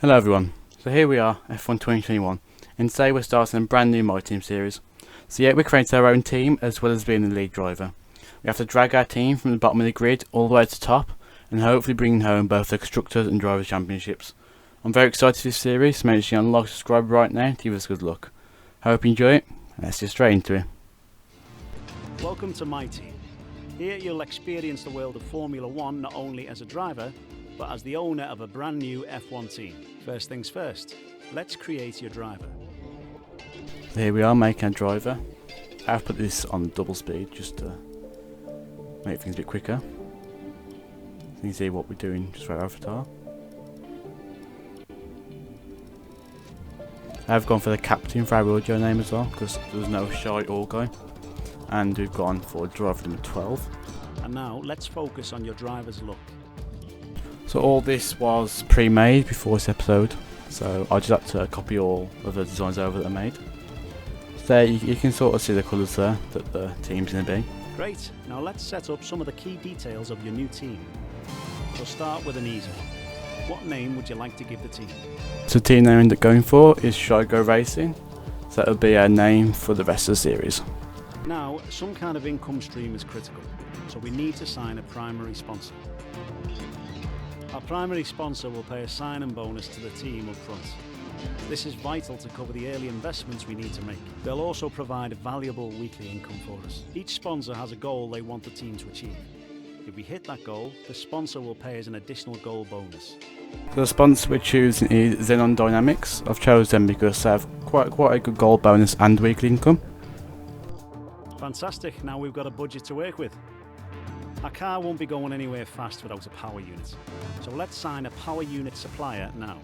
Hello everyone, so here we are, F1 2021, and today we're starting a brand new My Team series. So yeah, we're creating our own team as well as being the lead driver. We have to drag our team from the bottom of the grid all the way to the top, and hopefully bringing home both the Constructors and Drivers' Championships. I'm very excited for this series, so make sure you unlock subscribe right now to give us a good look. Hope you enjoy it, and let's get straight into it. Welcome to My Team. Here you'll experience the world of Formula One not only as a driver, but as the owner of a brand new F1 team. First things first, let's create your driver. So here we are making a driver. I've put this on double speed just to make things a bit quicker. So you can see what we're doing just for our avatar. I've gone for the captain for our audio name as well because there's no shy or guy. And we've gone for driver number 12. And now let's focus on your driver's look. So all this was pre-made before this episode, so I just had to copy all of the designs over that I made. So there you can sort of see the colours there that the team's going to be. Great, now let's set up some of the key details of your new team. We'll start with an easy one. What name would you like to give the team? So the team name I ended up going for is Shy Go Racing, so that'll be our name for the rest of the series. Now, some kind of income stream is critical, so we need to sign a primary sponsor. Our primary sponsor will pay a sign-in bonus to the team up front. This is vital to cover the early investments we need to make. They'll also provide valuable weekly income for us. Each sponsor has a goal they want the team to achieve. If we hit that goal, the sponsor will pay us an additional goal bonus. So the sponsor we're choosing is Xenon Dynamics. I've chosen them because they have quite a good goal bonus and weekly income. Fantastic, now we've got a budget to work with. Our car won't be going anywhere fast without a power unit, so let's sign a power unit supplier now.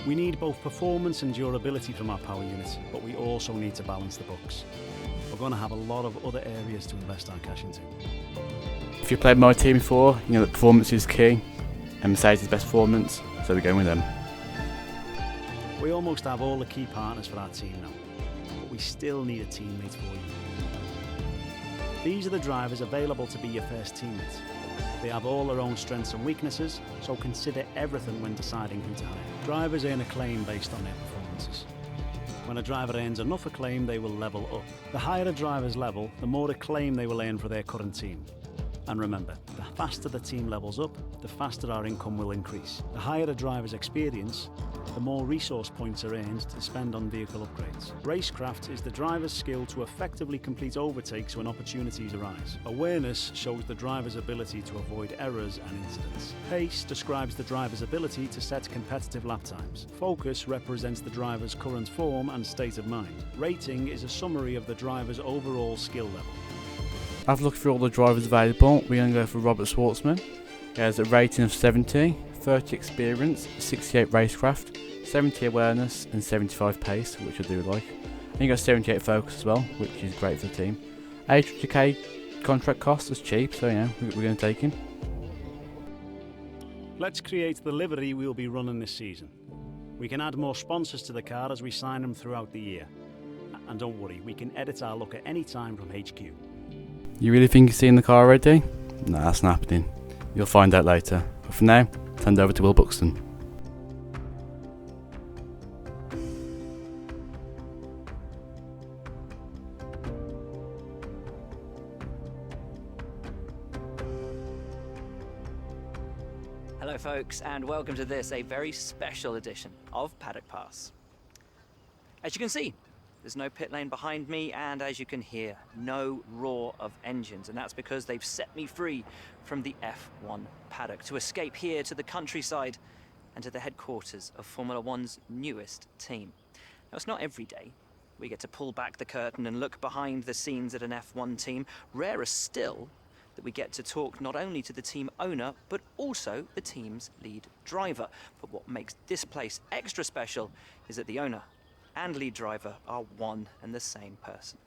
We need both performance and durability from our power unit, but we also need to balance the books. We're going to have a lot of other areas to invest our cash into. If you've played My Team before, you know that performance is key, and Mercedes is best performance, so we're going with them. We almost have all the key partners for our team now, but we still need a teammate for you. These are the drivers available to be your first teammates. They have all their own strengths and weaknesses, so consider everything when deciding who to hire. Drivers earn acclaim based on their performances. When a driver earns enough acclaim, they will level up. The higher a driver's level, the more acclaim they will earn for their current team. And remember, the faster the team levels up, the faster our income will increase. The higher a driver's experience, the more resource points are earned to spend on vehicle upgrades. Racecraft is the driver's skill to effectively complete overtakes when opportunities arise. Awareness shows the driver's ability to avoid errors and incidents. Pace describes the driver's ability to set competitive lap times. Focus represents the driver's current form and state of mind. Rating is a summary of the driver's overall skill level. I've looked through all the drivers available. We're going to go for Robert Schwartzman. He has a rating of 70, 30 experience, 68 racecraft, 70 awareness and 75 pace, which I do like. And he got 78 focus as well, which is great for the team. 800k contract cost is cheap, so yeah, we're going to take him. Let's create the livery we'll be running this season. We can add more sponsors to the car as we sign them throughout the year. And don't worry, we can edit our look at any time from HQ. You really think you've seen the car already? Nah, that's not happening. You'll find out later. But for now, hand over to Will Buxton. Hello folks, and welcome to this, a very special edition of Paddock Pass. As you can see, there's no pit lane behind me, and as you can hear, no roar of engines, and that's because they've set me free from the F1 paddock to escape here to the countryside and to the headquarters of Formula One's newest team. Now, it's not every day we get to pull back the curtain and look behind the scenes at an F1 team. Rarer still that we get to talk not only to the team owner, but also the team's lead driver. But what makes this place extra special is that the owner and lead driver are one and the same person.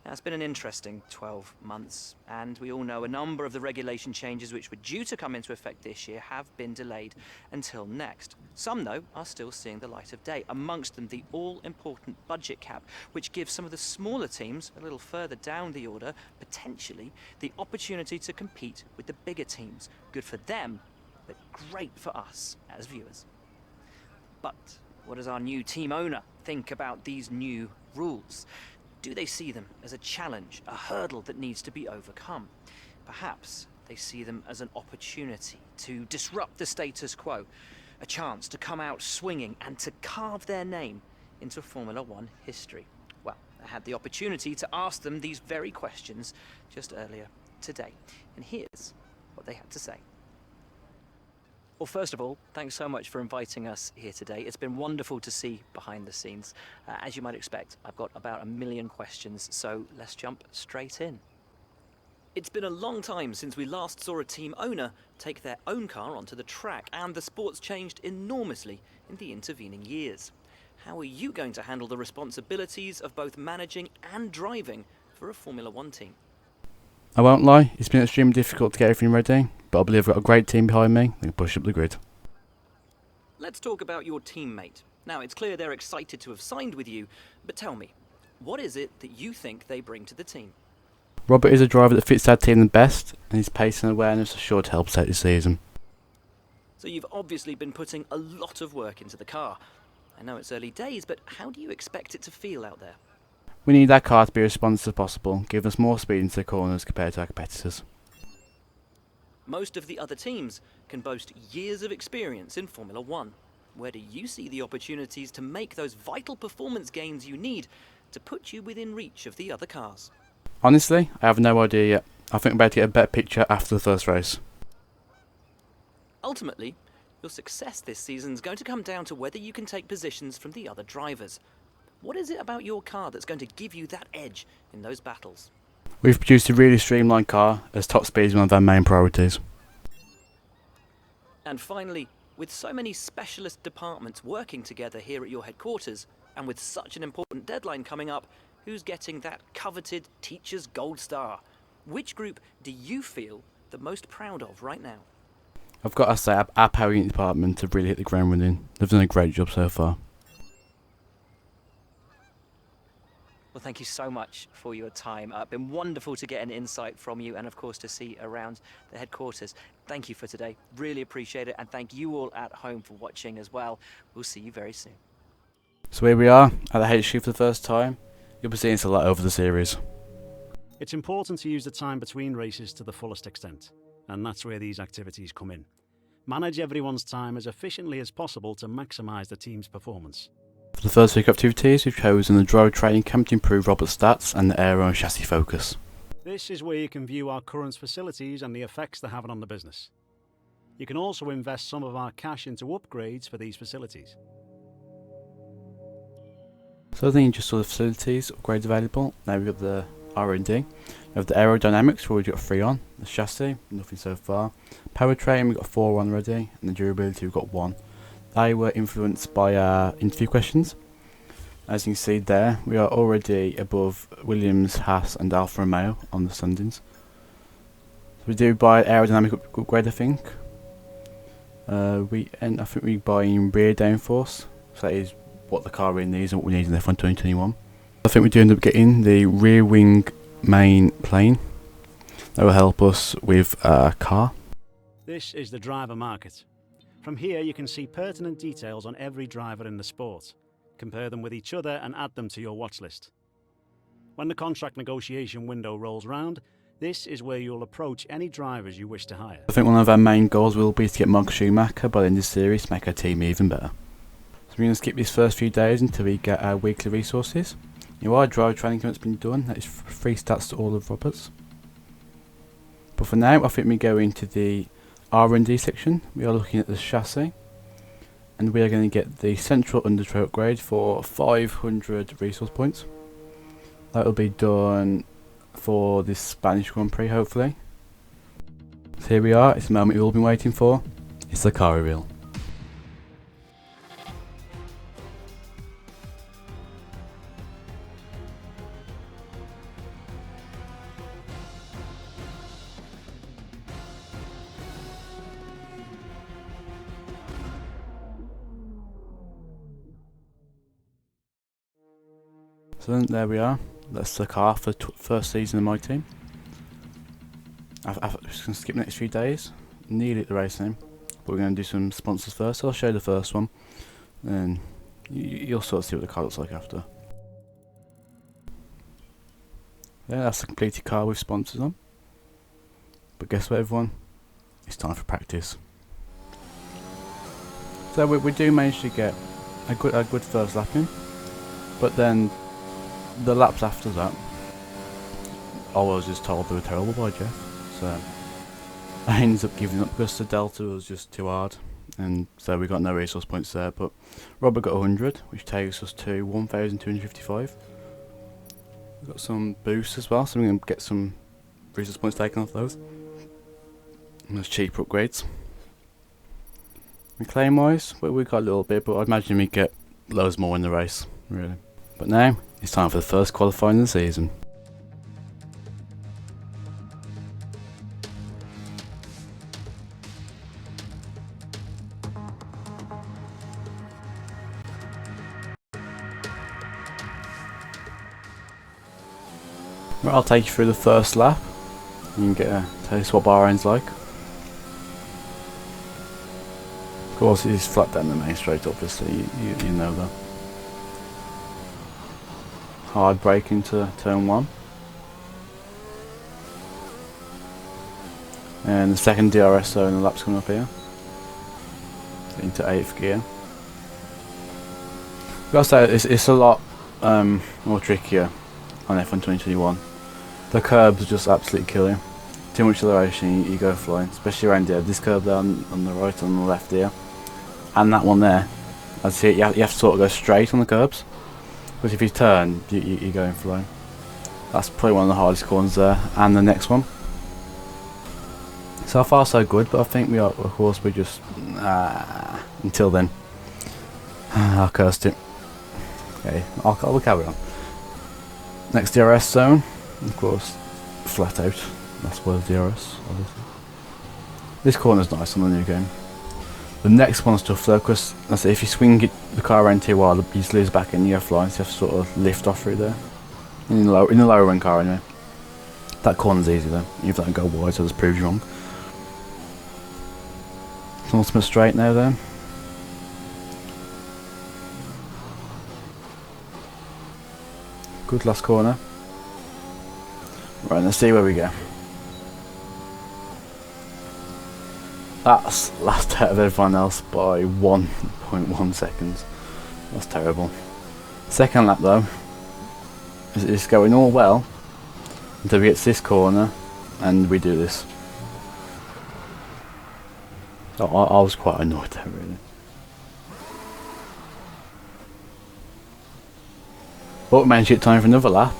Now, it's been an interesting 12 months, and we all know a number of the regulation changes which were due to come into effect this year have been delayed until next. Some, though, are still seeing the light of day, amongst them the all-important budget cap, which gives some of the smaller teams a little further down the order, potentially, the opportunity to compete with the bigger teams. Good for them, but great for us as viewers. But what does our new team owner think about these new rules? Do they see them as a challenge, a hurdle that needs to be overcome? Perhaps they see them as an opportunity to disrupt the status quo, a chance to come out swinging and to carve their name into Formula One history. Well, I had the opportunity to ask them these very questions just earlier today, and here's what they had to say. Well, first of all, thanks so much for inviting us here today. It's been wonderful to see behind the scenes. As you might expect, I've got about 1 million questions, so let's jump straight in. It's been a long time since we last saw a team owner take their own car onto the track, and the sport's changed enormously in the intervening years. How are you going to handle the responsibilities of both managing and driving for a Formula One team? I won't lie, it's been extremely difficult to get everything ready, but I believe I've got a great team behind me that can push up the grid. Let's talk about your teammate. Now, it's clear they're excited to have signed with you, but tell me, what is it that you think they bring to the team? Robert is a driver that fits our team the best, and his pace and awareness are sure to help us out this season. So you've obviously been putting a lot of work into the car. I know it's early days, but how do you expect it to feel out there? We need our car to be as responsive as possible, giving us more speed into the corners compared to our competitors. Most of the other teams can boast years of experience in Formula One. Where do you see the opportunities to make those vital performance gains you need to put you within reach of the other cars? Honestly, I have no idea yet. I think we're about to get a better picture after the first race. Ultimately, your success this season is going to come down to whether you can take positions from the other drivers. What is it about your car that's going to give you that edge in those battles? We've produced a really streamlined car, as top speed is one of our main priorities. And finally, with so many specialist departments working together here at your headquarters, and with such an important deadline coming up, who's getting that coveted Teacher's Gold Star? Which group do you feel the most proud of right now? I've got to say, our power unit department have really hit the ground running. They've done a great job so far. Well, thank you so much for your time. It's been wonderful to get an insight from you and, of course, to see around the headquarters. Thank you for today. Really appreciate it. And thank you all at home for watching as well. We'll see you very soon. So here we are, at the HQ for the first time. You'll be seeing us a lot over the series. It's important to use the time between races to the fullest extent, and that's where these activities come in. Manage everyone's time as efficiently as possible to maximise the team's performance. For the first week of activities, we've chosen the driver training camp to improve Robert's stats and the aero and chassis focus. This is where you can view our current facilities and the effects they're having on the business. You can also invest some of our cash into upgrades for these facilities. So I think you just saw the facilities upgrades available. Now we've got the R&D. We have the aerodynamics, where we've got 3 on. The chassis, nothing so far. Powertrain, we've got 4 on already. And the durability, we've got 1. They were influenced by our interview questions. As you can see there, we are already above Williams, Haas and Alfa Romeo on the standings. So we do buy aerodynamic upgrade, I think. I think we buy in rear downforce. So that is what the car really needs and what we need in F1 2021. I think we do end up getting the rear wing main plane. That will help us with our car. This is the driver market. From here you can see pertinent details on every driver in the sport. Compare them with each other and add them to your watch list. When the contract negotiation window rolls round, this is where you'll approach any drivers you wish to hire. I think one of our main goals will be to get Michael Schumacher by the end of the series to make our team even better. So we're going to skip these first few days until we get our weekly resources. Our driver training camp's been done. That is free stats to all of Roberts. But for now, I think we go into the R&D section. We are looking at the chassis, and we are going to get the central undertray upgrade for 500 resource points. That will be done for this Spanish Grand Prix, hopefully. So here we are. It's the moment we've all been waiting for. It's the car reveal. So then there we are. That's the car for the first season of my team. I'm just going to skip the next few days. Nearly at the race name. but we're going to do some sponsors first. So I'll show you the first one, and you'll sort of see what the car looks like after. Yeah, that's the completed car with sponsors on. But guess what, everyone? It's time for practice. So we do manage to get a good first lap in, but then the laps after that, I was just told they were terrible by Jeff, so I ended up giving up because the delta was just too hard, and so we got no resource points there. But Robert got 100, which takes us to 1,255. We've got some boosts as well, so we're going to get some resource points taken off those. And those cheaper upgrades. Reclaim wise, well, we got a little bit, but I'd imagine we get loads more in the race, really. But now it's time for the first qualifying of the season. Right, I'll take you through the first lap. You can get a taste what Bahrain's like. Of course, it is flat down the main straight, obviously, you know that. Hard brake into turn 1. And the second DRS zone, the lap's coming up here. Into 8th gear. I've got to say, it's a lot more trickier on F1 2021. The curbs just absolutely kill you. Too much acceleration, you go flying, especially around here. This curb there on the right, on the left here, and that one there. I see it. You have to sort of go straight on the curbs, because if you turn, you're going flying. That's probably one of the hardest corners there, and the next one. So far so good, but I think we are, of course, we're just until then. I cursed it. Okay, we'll carry on. Next DRS zone, of course, flat out. That's where the DRS, obviously. This corner's nice on the new game. The next one's tough though, because if you swing the car around too wild, you just lose back and you go flying, so you have to sort of lift off through there. In the lower end car anyway. That corner's easy though, you don't go wide, so this proves you wrong. It's an ultimate straight now then. Good last corner. Right, let's see where we go. That's last out of everyone else by 1.1 seconds. That's terrible. Second lap though, it's going all well until we get to this corner and we do this. So I was quite annoyed there, really. But we managed to get time for another lap,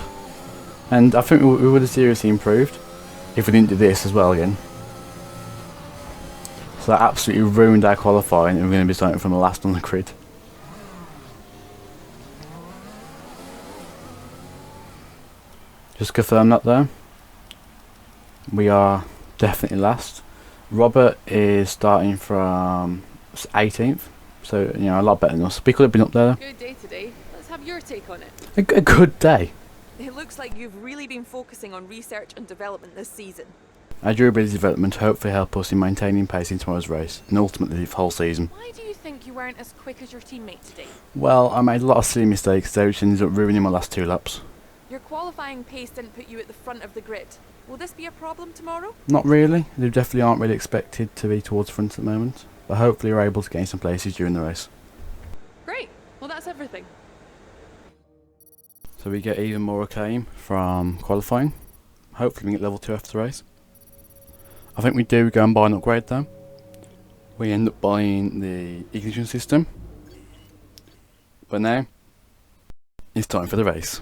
and I think we would have seriously improved if we didn't do this as well again. So that absolutely ruined our qualifying, and we're going to be starting from the last on the grid. Just confirm that though, we are definitely last. Robert is starting from 18th, so you know, a lot better than us. We could have been up there. Good day today. Let's have your take on it. A good day. It looks like you've really been focusing on research and development this season. Our durability development hopefully help us in maintaining pace in tomorrow's race, and ultimately the whole season. Why do you think you weren't as quick as your teammate today? Well, I made a lot of silly mistakes there, which ended up ruining my last 2 laps. Your qualifying pace didn't put you at the front of the grid. Will this be a problem tomorrow? Not really. They definitely aren't really expected to be towards the front at the moment, but hopefully we're able to gain some places during the race. Great. Well, that's everything. So we get even more acclaim from qualifying. Hopefully we get level 2 after the race. I think we do go and buy an upgrade though. We end up buying the ignition system. But now, it's time for the race.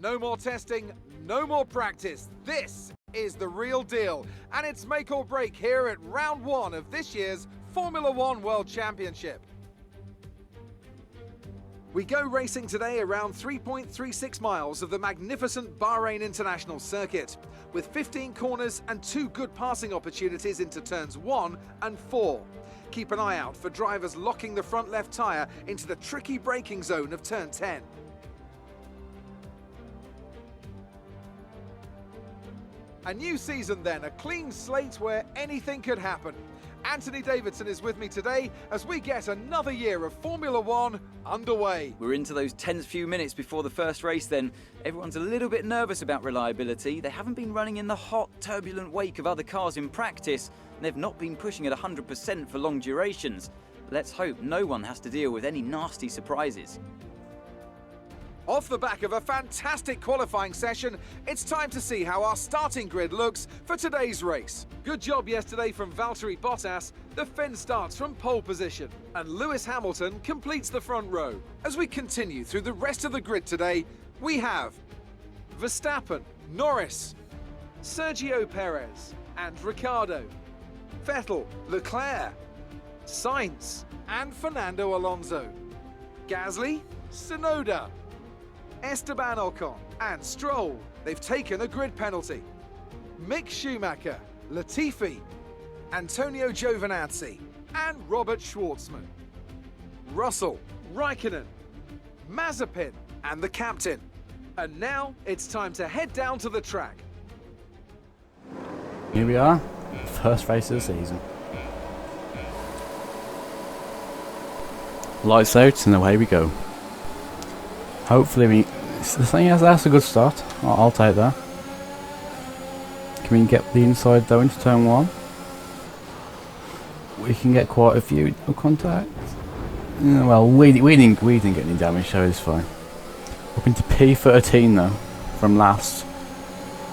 No more testing, no more practice. This is the real deal. And it's make or break here at round 1 of this year's Formula One World Championship. We go racing today around 3.36 miles of the magnificent Bahrain International Circuit, with 15 corners and 2 good passing opportunities into turns 1 and 4. Keep an eye out for drivers locking the front left tyre into the tricky braking zone of turn 10. A new season then, a clean slate where anything could happen. Anthony Davidson is with me today as we get another year of Formula One underway. We're into those tense few minutes before the first race then. Everyone's a little bit nervous about reliability. They haven't been running in the hot, turbulent wake of other cars in practice, and they've not been pushing at 100% for long durations. Let's hope no one has to deal with any nasty surprises. Off the back of a fantastic qualifying session, it's time to see how our starting grid looks for today's race. Good job yesterday from Valtteri Bottas. The Finn starts from pole position, and Lewis Hamilton completes the front row. As we continue through the rest of the grid today, we have Verstappen, Norris, Sergio Perez, and Ricciardo, Vettel, Leclerc, Sainz, and Fernando Alonso, Gasly, Tsunoda, Esteban Ocon and Stroll. They've taken a grid penalty. Mick Schumacher, Latifi, Antonio Giovinazzi and Robert Schwartzman. Russell, Raikkonen, Mazepin and the captain. And now it's time to head down to the track. Here we are, first race of the season. Lights out and away we go. Hopefully that's a good start. I'll take that. Can we get the inside though into turn 1? We can get quite a few contacts. Well, we didn't get any damage, so it's fine. Up into P13 though, from last.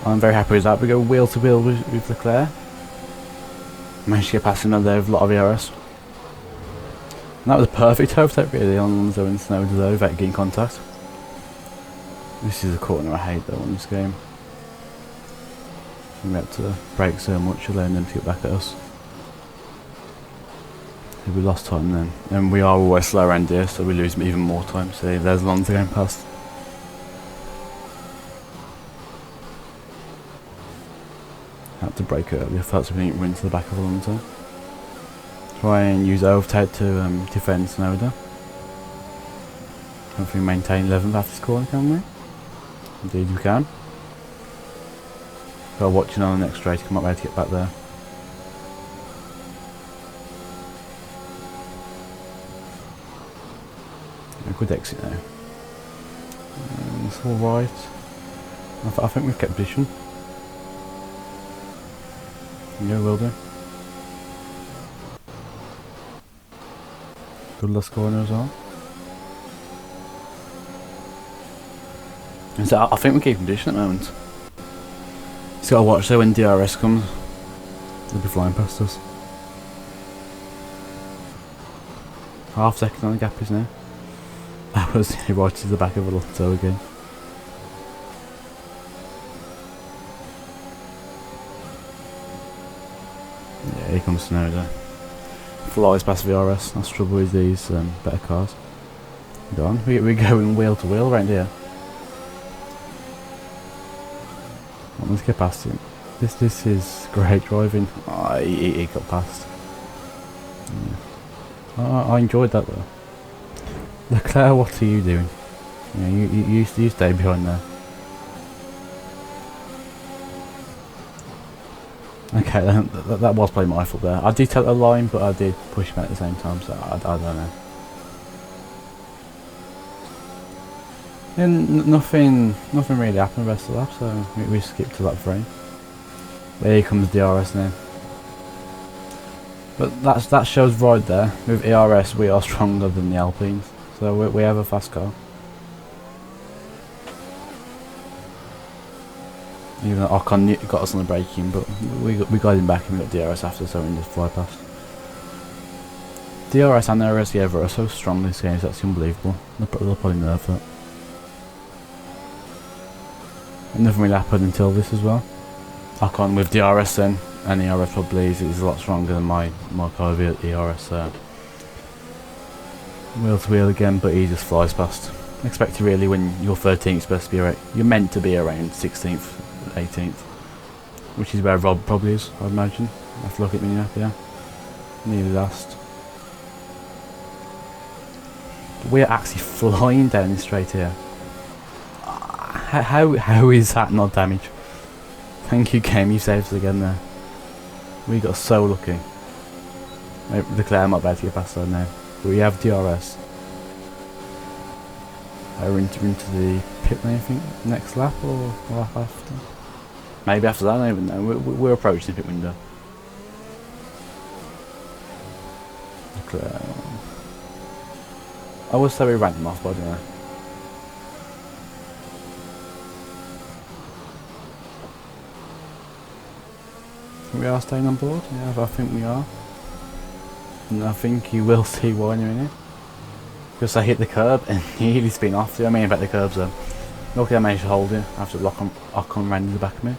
I'm very happy with that. We go wheel to wheel with Leclerc. Managed to get past him there with a lot of ERS. And that was a perfect overtake really on Alonso and Tsunoda though, without getting contact. This is a corner I hate though on this game. We have to brake so much, allowing them to get back at us. We lost time then. And we are always slow around here, so we lose even more time. See, there's Alonso going past. Had to brake early, I thought we didn't run to the back of Alonso. Try and use overtake to defend Tsunoda. Hopefully maintain 11th after this corner, can we? Indeed we can. So watching on the next straight, I might be able to get back there. A good exit now. It's alright. I think we've kept position. Yeah, will do. Good last corner as well. And so I think we're keeping position at the moment. Just gotta watch though when DRS comes. They'll be flying past us. Half second on the gap is now. That was right to the back of Alonso again. Yeah, here comes Tsunoda. Flies past VRS. That's trouble with these better cars. Done. We're going wheel to wheel right here. Let's get past him. This is great driving. Oh, he got past. Yeah. I enjoyed that though. Leclerc, what are you doing? Yeah, you stay behind there. Okay, that was probably my fault there. I did take the line, but I did push him at the same time, so I don't know. And nothing really happened the rest of the lap, so we skipped to lap 3. There here comes DRS now. But that shows right there. With ERS, we are stronger than the Alpines, so we have a fast car. Even though Ocon got us on the braking, but we got him back and we got DRS after, so we can just fly past. DRS and RS together are so strong this game, that's unbelievable. They'll probably nerf that. And nothing really happened until this as well. Ocon with DRS then, and ERS probably is a lot stronger than my car with ERS there. Wheel to wheel again, but he just flies past. Expect to really when you're 13th, supposed to be around, you're meant to be around 16th, 18th, which is where Rob probably is, I imagine. I have to look at me up, yeah. Nearly last. But we're actually flying down this straight here. How is that not damage? Thank you, game. You saved us again there. We got so lucky. Leclerc might be able to get past that now. But we have DRS. We're into the pit lane, I think, next lap or lap after. Maybe after that, I don't even know. We're approaching the pit window. Leclerc. I would say we ran them off, but I don't know. We are staying on board? Yeah, I think we are. And I think you will see why in a minute. Because I hit the curb and he's been off. I mean about the curbs though. Luckily I managed to hold him after Ocon ran in the back of me.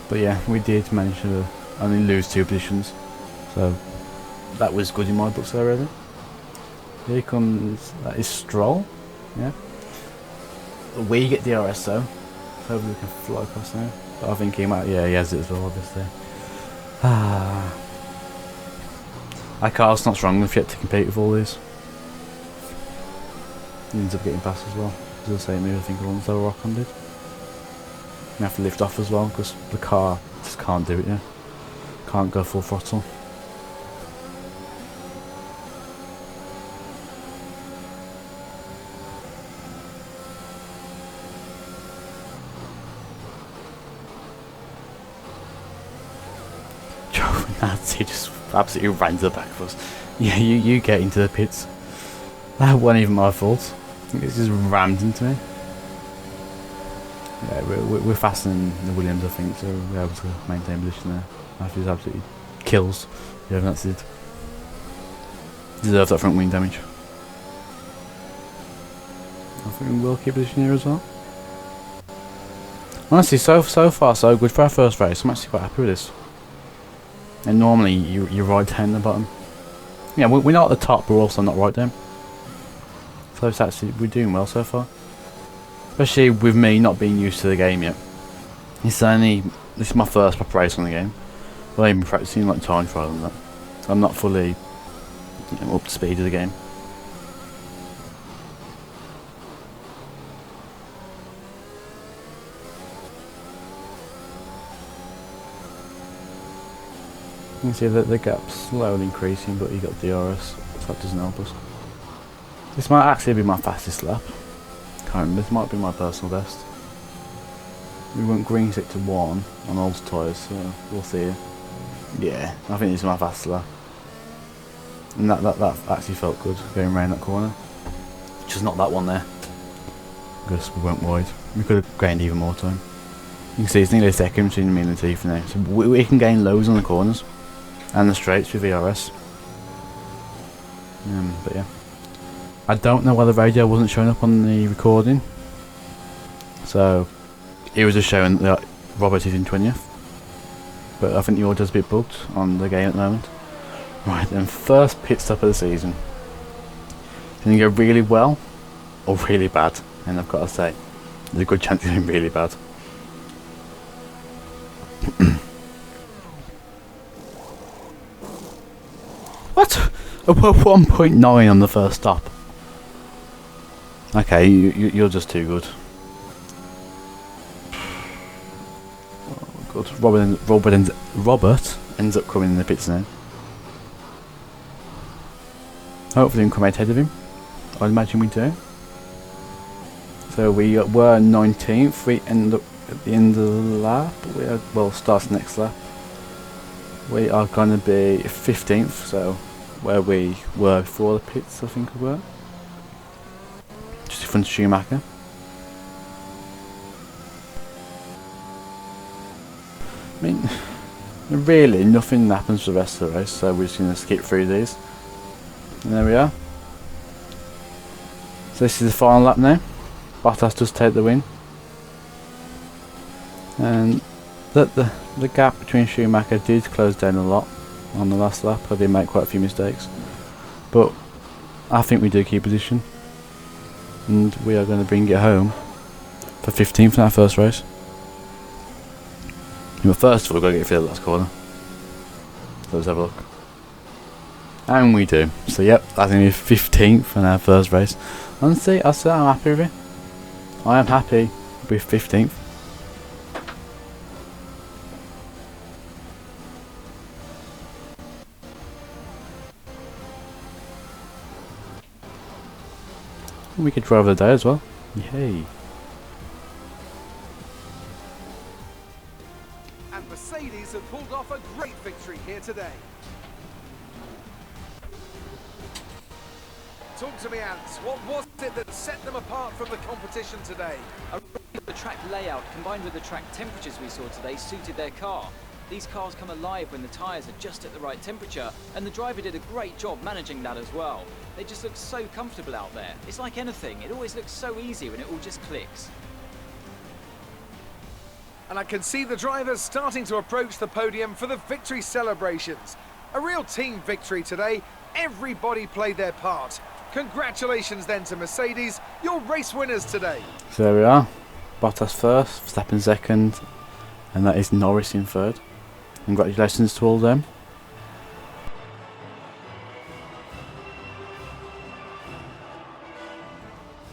But yeah, we did manage to only lose 2 positions. So that was good in my books already. Here comes, that is Stroll. Yeah. We get DRS though. Hopefully we can fly across now. But I think he might, yeah, he has it as well, obviously. Our car's not strong enough yet to compete with all these. He ends up getting past as well. It's the same move I think Alonso or Ocon did. We have to lift off as well because the car just can't do it yet. Can't go full throttle. He just absolutely ran to the back of us. Yeah, you get into the pits. That wasn't even my fault. It just rammed into me. Yeah, we're faster than the Williams, I think, so we're able to maintain position there. Matthews absolutely kills whoever that's it. Deserves that front wing damage. I think we will keep position here as well. Honestly, so far so good for our first race. I'm actually quite happy with this. And normally you're right down the bottom. Yeah, we're not at the top, but we're also not right down. So it's actually, we're doing well so far. Especially with me not being used to the game yet. This is my first proper race on the game. I've only been practicing like time trial and that. So I'm not fully up to speed of the game. You can see that the gap's slowly increasing, but you got DRS, so that doesn't help us. This might actually be my fastest lap. Can't remember, this might be my personal best. We went green 6 to 1 on old tyres, so we'll see. Yeah, I think this is my fastest lap. And that actually felt good, going around that corner. Just not that one there. Because we went wide. We could have gained even more time. You can see it's nearly a second between me and Latifi now. So we can gain loads on the corners. And the straights with VRS. But yeah. I don't know why the radio wasn't showing up on the recording. So it was just showing that Robert is in 20th. But I think the order's a bit bugged on the game at the moment. Right then, first pit stop of the season. It's going to go really well or really bad. And I've got to say, there's a good chance it's going to be really bad. What? A 1.9 on the first stop. Okay, you're just too good. Oh god, Robert ends up coming in the pits now. Hopefully we can come out ahead of him. I imagine we do. So we were 19th, we end up at the end of the lap. Well, starts next lap. We are going to be 15th, so where we were before the pits, I think we were. Just in front of Schumacher. I mean, really nothing happens for the rest of the race, so we're just going to skip through these. And there we are. So this is the final lap now. Bottas does take the win. And the gap between Schumacher did close down a lot on the last lap. I did make quite a few mistakes, but I think we do keep position, and we are going to bring it home for 15th in our first race. But first of all, we've got to get through the last corner. So let's have a look. And we do. So yep, that's going to be 15th in our first race. Honestly, I'm happy with it. I am happy with 15th. We could drive the day as well. Yay. And Mercedes have pulled off a great victory here today. Talk to me, Ants. What was it that set them apart from the competition today? The track layout combined with the track temperatures we saw today suited their car. These cars come alive when the tyres are just at the right temperature, and the driver did a great job managing that as well. They just look so comfortable out there. It's like anything, it always looks so easy when it all just clicks. And I can see the drivers starting to approach the podium for the victory celebrations. A real team victory today. Everybody played their part. Congratulations then to Mercedes, your race winners today. So there we are. Bottas first, Verstappen second, and that is Norris in third. Congratulations to all of them.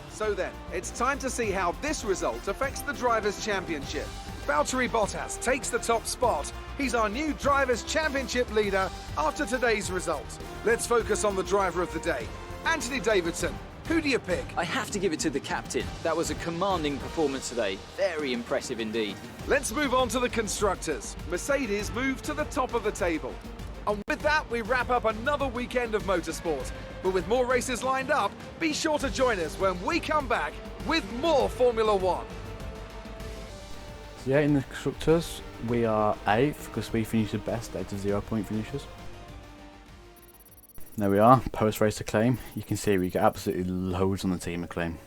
So then, it's time to see how this result affects the Drivers' Championship. Valtteri Bottas takes the top spot. He's our new Drivers' Championship leader after today's result. Let's focus on the driver of the day. Anthony Davidson, who do you pick? I have to give it to the captain. That was a commanding performance today. Very impressive indeed. Let's move on to the constructors. Mercedes move to the top of the table. And with that, we wrap up another weekend of motorsport. But with more races lined up, be sure to join us when we come back with more Formula One. So yeah, in the constructors, we are 8th because we finished the best out of 0-point finishers. There we are, post-race acclaim. You can see we get absolutely loads on the team acclaim.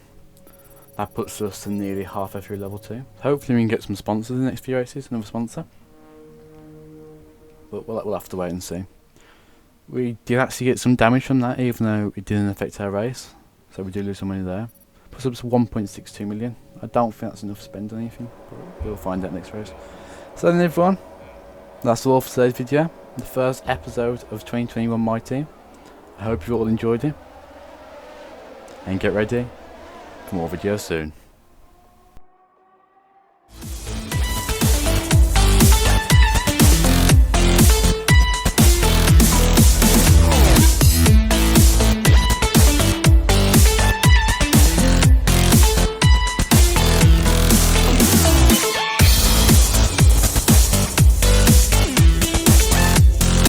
That puts us to nearly halfway through level 2. Hopefully we can get some sponsors in the next few races, another sponsor. But we'll have to wait and see. We did actually get some damage from that, even though it didn't affect our race. So we do lose some money there. Puts up to 1.62 million. I don't think that's enough to spend on anything, but we'll find out next race. So then everyone, that's all for today's video. The first episode of 2021 My Team. I hope you all enjoyed it. And get ready for more videos soon.